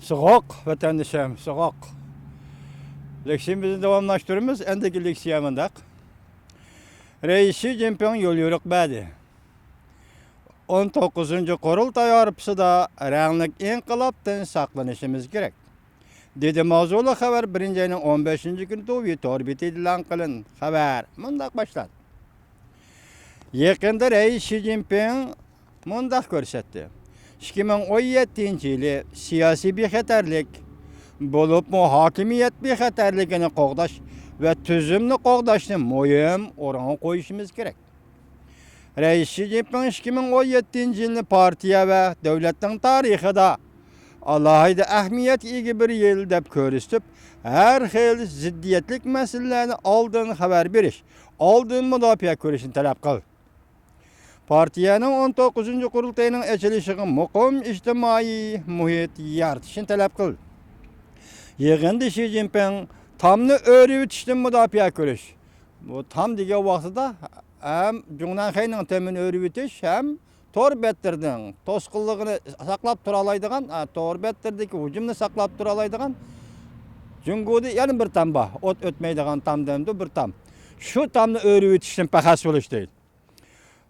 Soğuk vatandaşım, soğuk. Leksiyimizi devamlaştırıyoruz. Endeki leksiyamındak. Reis Xi Jinping yol yürük bədi. 19. Qurultay arpsıda rənglik inqilabdan saqlanışımız gerek. Dedi mavzulu xəbər 1. ayının 15. günü to'g'ri torbiti e'lon qilin. Xəbər mundaq başladı. Yaqında Reis Xi Jinping mundaq ko'rsatdi. 2017 yılı siyasi bexatarlik bulup hakimiyet bexatarligini qo'g'dash ve tüzümlü qo'g'dashni muhim o'ringa qo'yishimiz kerak. Reis Xi Jinping 2017 yılını partiya ve devletin tarixida alohida ahamiyat ega bir yil deb ko'rsatib, har xil ziddiyetlik masalalarni oldin xabar berish, oldin mudofaa ko'rishni talab qildi. Partiyanın 19. Qurultayının açılışıga muqim ijtimoiy muhit yaratishni talab qildi. Yig'inda Xi Jinping tamni o'rgatishdan mudofaa ko'rish. Bu tam degan vaqtida ham Junanxayning temin o'rgatish ham to'rbettirning to'sqinligini saqlab tura oladigan, to'rbettirdagi hujumni saqlab tura oladigan Jungoda yana bir tam bor. O't o'tmaydigan tamdan bir tam. Shu tamni o'rgatishdan pahas bo'lish deydi.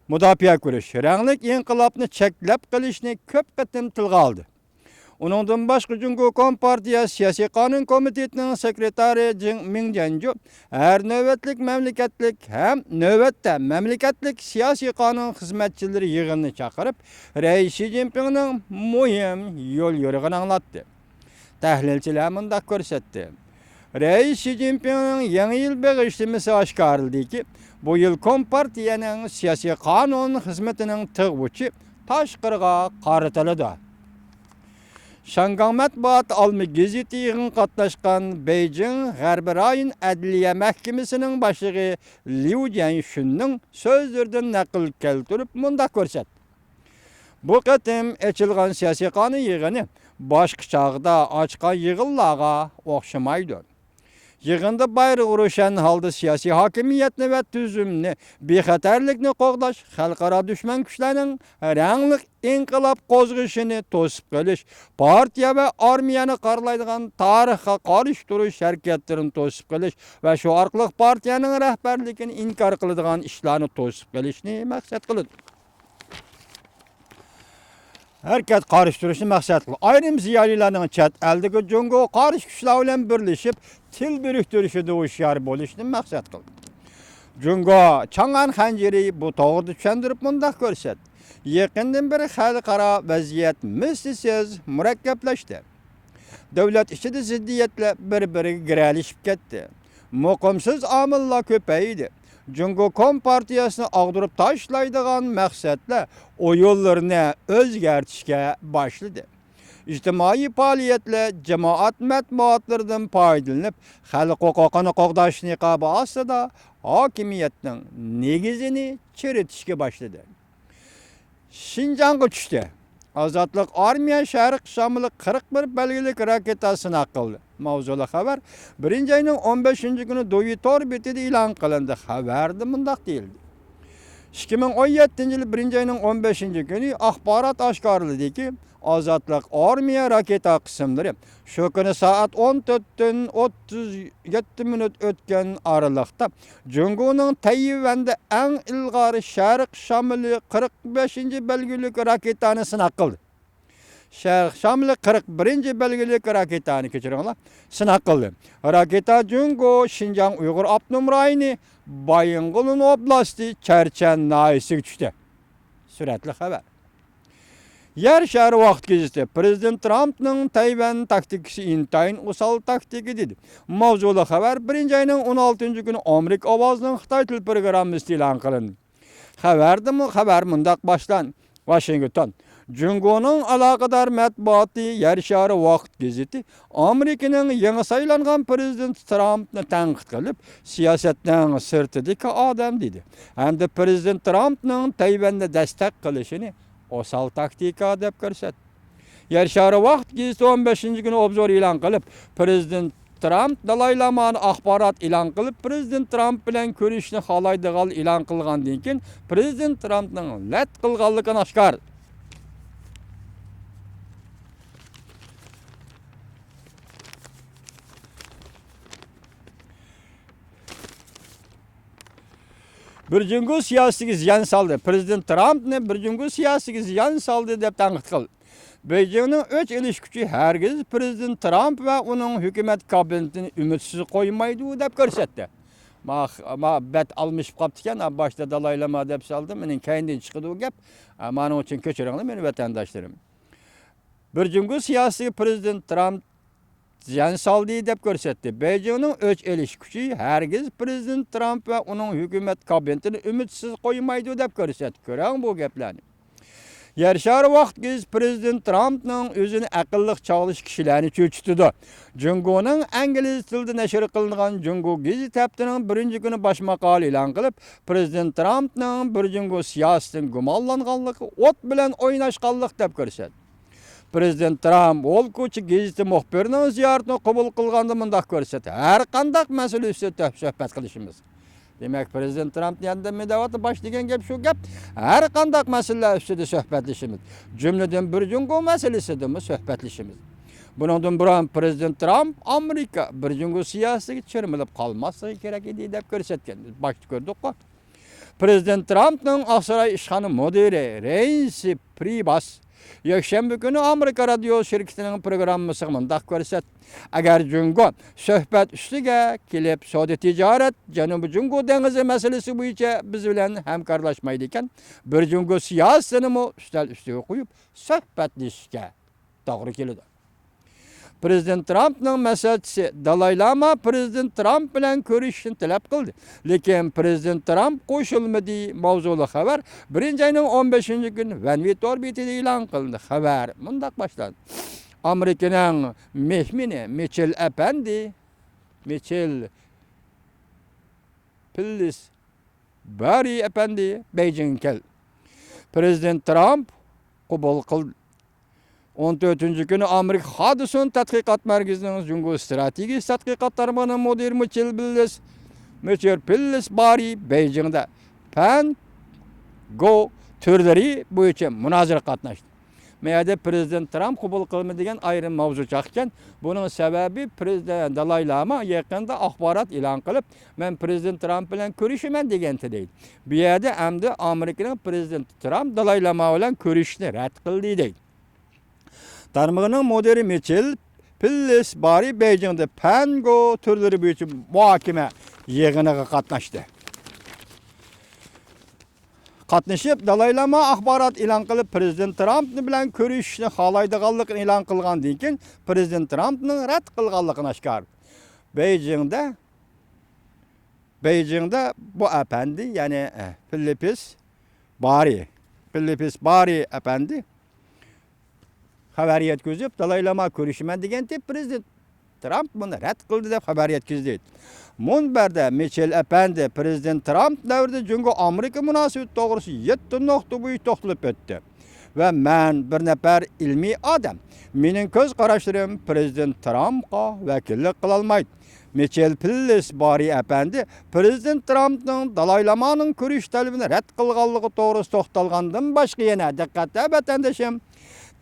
Mudofaa ko'rish, ranglik inqilobni cheklab qilishni ko'p qatim tilga oldi. Uningdan boshqa Jungo Kompartiya Siyosiy qonun komitetining sekretari Jing Mingjanju har navbatlik mamlakatlik ham navbatda mamlakatlik siyosiy qonun xizmatchilari yig'inini chaqirib, Reis Xi Jinpingning muhim yo'l yo'rig'ini anglatdi. Tahlilchilar mundaq ko'rsatdi. Reis Xi Jinpingning yangi yil bag'ishlamasi oshkorildi-ki, bu yil Kompartiyaning siyosiy qonun xizmatining tig'uchi tashqariga qaratiladi. Shangang matbuot olmi gazeti yig'in qatnashgan Beijing G'arbiy rayon adliya mahkamasining boshlig'i Liu Jianxunning so'zlaridan naql keltirib mundaq ko'rsatdi. Bu qatim ochilgan siyosiy qonun yig'ini boshqa chog'da ochgan yig'inlarga o'xshamaydi. Yig'inda bayroq ro'shan holda siyosiy hokimiyatni va tuzumni, bexatarlikni qo'g'dash, xalqaro dushman kuchlarning ranglik inqilob qo'zg'ishini to'sib qilish, partiya va armiyani qoralaydigan tarixga qarish turish harakatlarini to'sib qilish va shu orqali partiyaning rahbarligini inkor qiladigan ishlarni to'sib qilishni maqsad qiladi. Harakat qarishtirishni maqsad qildi. Ayrim ziyolilarning chet eldagi Jungo qarish kuchlar bilan birlashib, til biriktirishida hushyor bo'lishni maqsad qildi. Jungo Chang'an Xanjiri bu to'g'rida tushuntirib mundaq ko'rsatdi. Yaqindan beri xalqaro vaziyat mislsiz murakkablashdi. Davlat ichida ziddiyatlar bir-biriga giralishib ketdi. Muqimsiz omillar ko'paydi. Jungo Kompartiyasini ag'dirib tashlaydigan maqsadlar o yo'llarni o'zgartirishga boshladi. İjtimoiy faoliyatlar jamoat matbuotlaridan foydalanib, xalq huquqini qo'g'dash niqobi ostida hokimiyatning negizini chiritishga boshladi. Xinjiangga tushdi. Ozodlik armiya Sharq Shamili 41 belgilik raketa sinab qildi. Mavzuli xabar 1. ayning 15. kuni Do'yi torbetida e'lon qilindi. Xabarda mundaq deyildi. 2017 yılı 1. ayının 15. günü axborot oshkoriladi-ki, Ozodlik armiya raketa qismlari shu kuni soat 14:37 minut o'tgan oralikda Jungoning Tayvanda eng ilg'ori Sharq Shamili 45. belgilik raketani sinab qildi. Sharq Shamili 41. belgilik raketani kechiringlar, sinab qildi. Raketa Jungo Xinjiang Uyg'ur avtonom rayoni Baying'in oblasti Charchan nahiyasiga tushdi. Suratli xabar. Yer shari vaqt gazeti Prezident Trumpning Tayvan taktikasi intayin usal taktiki dedi. Mavzuli xabar 1. ayning 16. kuni Amerika ovozining Xitoy til programmasi e'lon qilindi. Xabar mundaq boshlan. Washington Jungoning aloqador matbuoti Yer shari vaqt gazeti Amerikaning yangi saylangan prezident Trumpni tanqid qilib, siyosatning sirtidagi odam dedi. Hamda prezident Trumpning Tayvanda dastak qilishini osal taktika deb ko'rsatdi. Yer shari vaqt gazeti 15. kuni obzor e'lon qilib, prezident Trump Dalay Lamani axborot e'lon qilib, prezident Trump bilan ko'rishni xohlaydigan e'lon qilgandan keyin prezident Trumpning lat qilganligini oshkor bir jungo siyosiga ziyon soldi. Prezident Trumpni bir jungo siyosiga ziyon soldi deb tanqid qildi. Beijingning o'ch elish kuchi hargiz Prezident Trump va uning hukumat kabinetini umidsiz qo'ymaydi deb ko'rsatdi. Ma bet almışıp qaptikan, başta Dalai Lama deb saldım. Mening kayindan chiqdi u gap. Mening uchun kechiringlar meni vatandoshlarım. Bir jungo siyosiga Prezident Trump ziyon soldi deb ko'rsatdi. Beijingning o'ch elish kuchi hargiz Prezident Trump va uning hukumat kabinetini umidsiz qo'ymaydi deb ko'rsatdi. Ko'ring bu gaplarni. Yaşar vaqtgiz Prezident Trumpning o'zini aqlliq chog'lish kishilarni cho'chitdi. Jungoning ingliz tilida nashr qilingan Jungo gazetining birinchi kuni bosh maqola e'lon qilib, Prezident Trumpning bir jungo siyosatidan gumonlanganligi o't bilan o'ynashganlik deb ko'rsatdi. Prezident Trump Olkochi gazeti muxbirining ziyoratini qabul qilganda mundaq ko'rsatdi. Har qanday masala ustida suhbat qilishimiz. Demek Prezident Trump yanında medavatı başlayan gap şu gap. Her kandak meseleler üstüde sohbetleşimiz. Cümleden bir jungo meselesi de mi sohbetleşimiz. Bundan buran Prezident Trump Amerika bir jungo siyasi çirmilip kalmazsa gerek idi dep görsetken. Başta gördük o. Prezident Trump'ның Aksaray işxanı müdiri Reince Priebus yakshanba kuni Amerika radio şirketining programmasi mundaq ko'rsatdi. Agar jungo suhbat ustiga kelib savdo tijorat Janubiy Jungo dengizi masalasi bo'yicha biz bilan hamkorlashmaydi ekan, bir jungo siyosatini ustal ustiga qo'yib suhbatlashishga to'g'ri keladi. Prezident Trump'ның maslahatchisi Dalai Lama Prezident Trump bilan ko'rishishni talab qildi. Lekin Prezident Trump qo'shilmadi. Mavzuli xabar 1-oyning 15-kuni Vanvit orbitida e'lon qilindi. Xabar mundaq boshlandi. Amerikaning mehmoni Michel Apandi, Michel Pillsbury Apandi Beijingga keldi. Prezident Trump qabul qildi. 14-kuni Amerika Hudson tadqiqot markazining Jungo strategik tadqiqotlar mudiri Michel Pillsbury Beijingda Pan Go turlari bo'yicha munozara qatnashdi. Meyada Prezident Trump qabul qilmaydigan ayrim mavzu chiqqan. Buning sababi Prezident Dalai Lama yaqinda axborot e'lon qilib, men Prezident Trump bilan ko'rishaman degandi deydi. Bu yerda hamda Amerikaning Prezident Trump Dalai Lama bilan ko'rishni rad qildi deydi. Tarmog'ining mudiri Michel Pillsbury Beijingda Pango turlari bo'yicha muhokama yig'iniga qatnashdi. Qatnashib Dalai Lama axborot e'lon qilib, Prezident Trump bilan ko'rishishni xohlaydiganligini e'lon qilgandan keyin Prezident Trumpning rad qilganligini oshkor. Beijingda bu apandi, ya'ni Pillsbury apandi xabar yetkazib, Dalai Lama ko'rishiman degan deb Prezident Trump buni rad qildi deb xabar yetkazdi. Munbarda Michel Apandi Prezident Trump davrida Jungo Amerika munosabati to'g'risida 7 nuqta bo'yicha to'xtalib o'tdi. Va men bir nafar ilmiy odam, mening ko'z qarashlarim Prezident Trumpga vakillik qila olmaydi. Michel Pillsbury Apandi Prezident Trumpning Dalai Lamaning ko'rish talabini rad qilganligi to'g'risida to'xtalgandan boshqa yana diqqatda vatandoshim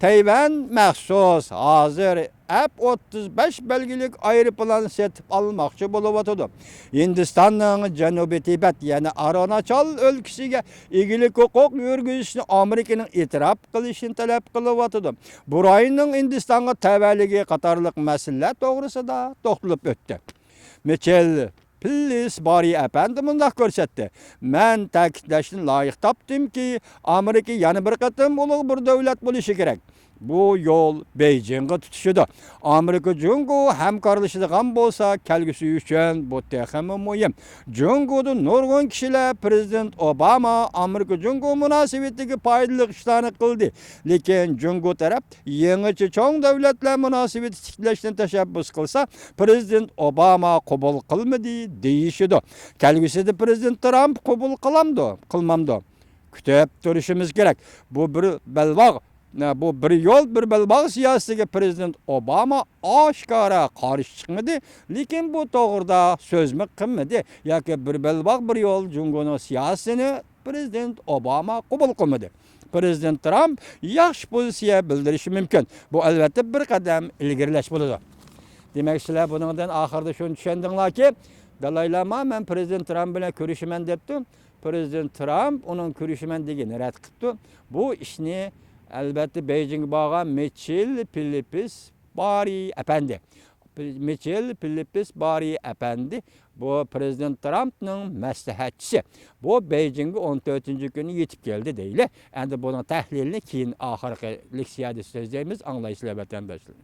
Tayvan maxsus hozir F-35 belgilik aeroplan setib almoqchi bo'lib o'tadi. Hindistonning Janubiy Tibet, ya'ni Arunachal o'lkasiga egilik huquq yurgizishni Amerikaning e'tirof qilishini talab qilib o'tadi. Bu rayonning Hindistonga tavalligi qatorliq masalalar to'g'risida to'xtalib o'tdi. Michel Pillsbury apandi mundaq ko'rsatdi. Men ta'kidlashni loyiq topdimki, Amerika yana bir qatim ulug' bir davlat bo'lishi kerak. Bu yo'l Beijingga tutishidi. Amerika Jungo hamkorlashadigan bo'lsa, kelgusi uchun bu texmi muhim. Jungoda nurg'un kishilar Prezident Obama Amerika Jungo munosabatiga foydali ishlarni qildi. Lekin Jungo taraf yangicha cho'ng davlatlar munosabati tiklashni tashabbus qilsa, Prezident Obama qabul qilmadi deyishidi. Kelgusida Prezident Trump qabul qilmamdi. Kutib turishimiz kerak. Bu bir balvoq bu bir yo'l bir balbog' siyosatiga Prezident Obama oshkora qarshi chiqmadi, lekin bu to'g'rida so'zmi qilmadi yoki bir balbog' bir yo'l Jungoning siyosatini Prezident Obama qabul qilmadi. Prezident Trump yaxshi pozitsiya bildirishi mumkin. Bu albatta bir qadam ilgarilash bo'ladi. Demak, sizlar bundan oxirida shuni tushundinglarki, Dalai Lama men Prezident Trump bilan ko'rishiman debdi. Prezident Trump onun ko'rishimanligini rad qilibdi. Bu ishni albatta Beijing borgan Mitchell Philippis Bari Efendi. Mitchell Philippis Bari Efendi bu Prezident Trump'ның maslahatchisi. Bu Beijing'e 14. günü yetip geldi değil. Endi bunun tahlilini keyin ahirki leksiyada söyleyeceğimiz anlayışla vatandaşlar.